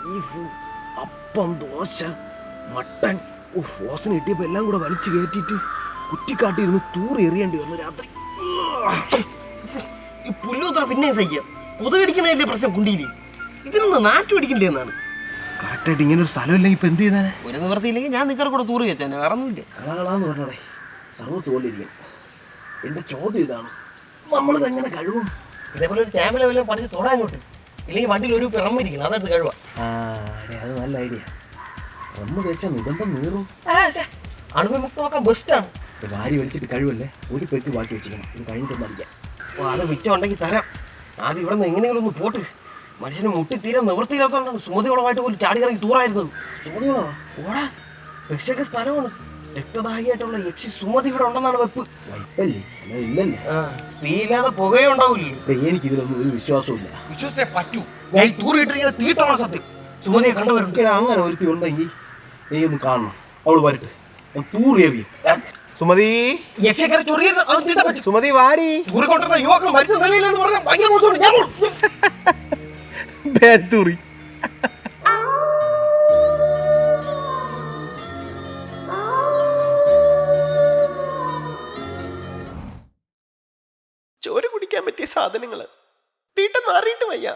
Beef, അപ്പം, dosa, mutton. ഓസിന് കിട്ടിയപ്പോൾ എല്ലാം കൂടെ വലിച്ചു കയറ്റിയിട്ട് കുറ്റിക്കാട്ടിരുന്ന് തൂറി എറിയേണ്ടി വന്നു രാത്രി. ഈ പുല്ലൂത്ര പിന്നെയും സഹിക്കാം. കൊതുകടിക്കുന്നതല്ലേ പ്രശ്നം കുണ്ടിയില്. ഇതിനൊന്ന് നാട്ടു പിടിക്കില്ലേ എന്നാണ്. കറക്റ്റായിട്ട് ഇങ്ങനെ ഒരു സ്ഥലമില്ലെങ്കിൽ ഇപ്പം എന്ത് ചെയ്താനെ? ഒരു നിവർത്തിയില്ലെങ്കിൽ ഞാൻ നിക്കറ കൂടെ തൂറി വെച്ചേനെ, വേറെ ഒന്നുമില്ല. കളകളാന്ന് പറഞ്ഞോടെ സർവത്ത് പോലിരിക്കും. എൻ്റെ ചോദ്യം ഇതാണ്, നമ്മളിത് എങ്ങനെ കഴിവും? ഇതേപോലെ ഒരു ക്യാമറ വല്ലതും പറഞ്ഞ് തൊടാൻ അങ്ങോട്ട്, ഇല്ലെങ്കിൽ വണ്ടിയിൽ ഒരു പിറമ്മിരിക്കണം, അതെടുത്ത് കഴിവാ. അത് നല്ല ഐഡിയ. റമ്മ് തേച്ചാൽ നിബന്ധം നീറും. അണുവിമുക്തമൊക്കെ ബെസ്റ്റാണ്. വാരി വലിച്ചിട്ട് കഴിവല്ലേ, ഒരു പെട്ടി ബാക്കി വെച്ചിരിക്കണം. ഇത് കഴിഞ്ഞിട്ടൊന്നും അടിക്കാം. അത് മിച്ചം ഉണ്ടെങ്കിൽ തരാം. ആദ്യം ഇവിടെ നിന്ന് എങ്ങനെയെങ്കിലും ഒന്ന് പോട്ട്. മനുഷ്യന് മുട്ടി തീരെ നിവൃത്തിയില്ലാത്തതുകൊണ്ടാണ് സുമതികളമായിട്ട് പോലും ചാടി ഇറങ്ങി തൂറായിരുന്നത്. സുമതികളോ? ഓടാ, രക്ഷക സ്ഥലമാണ്. രക്തദാഹിയായിട്ടുള്ള യക്ഷി സുമതി ഇവിടെ ഉണ്ടെന്നാണ് വെപ്പ്. വൈപ്പല്ലേ, അല്ലാതെ ഇല്ലല്ലേ. തീയില്ലാതെ പുകയോ ഉണ്ടാവില്ലല്ലോ. എനിക്ക് ഇതിലൊന്നും ഒരു വിശ്വാസമില്ല. വിശ്വസിച്ചേ പറ്റൂ. ഞാൻ ഈ തൂറിയിട്ടിരിക്കുന്ന തീട്ടമാണ് സത്യം. സുമതിയെ കണ്ടുവരുന്നുണ്ട്. അങ്ങനെ ഒരുത്തി ഉണ്ടെങ്കിൽ നീയൊന്ന് കാണണം. അവള് വരട്ടെ, തൂറിയെറിയും. സുമതി, യക്ഷക്കാരെ ചൊറിയരുത്, അത് തീട്ട പറ്റും. സുമതി വാടി. തൂറിക്കൊണ്ടിരുന്ന യുവാക്കൾ മരിച്ച നിലയിലെന്ന് പറഞ്ഞാൽ ഭയങ്കര മോശമാണ്. ഞാൻ തൂറി. ചോര കുടിക്കാൻ പറ്റിയ സാധനങ്ങള് തീട്ട മാറിയിട്ട് വയ്യ.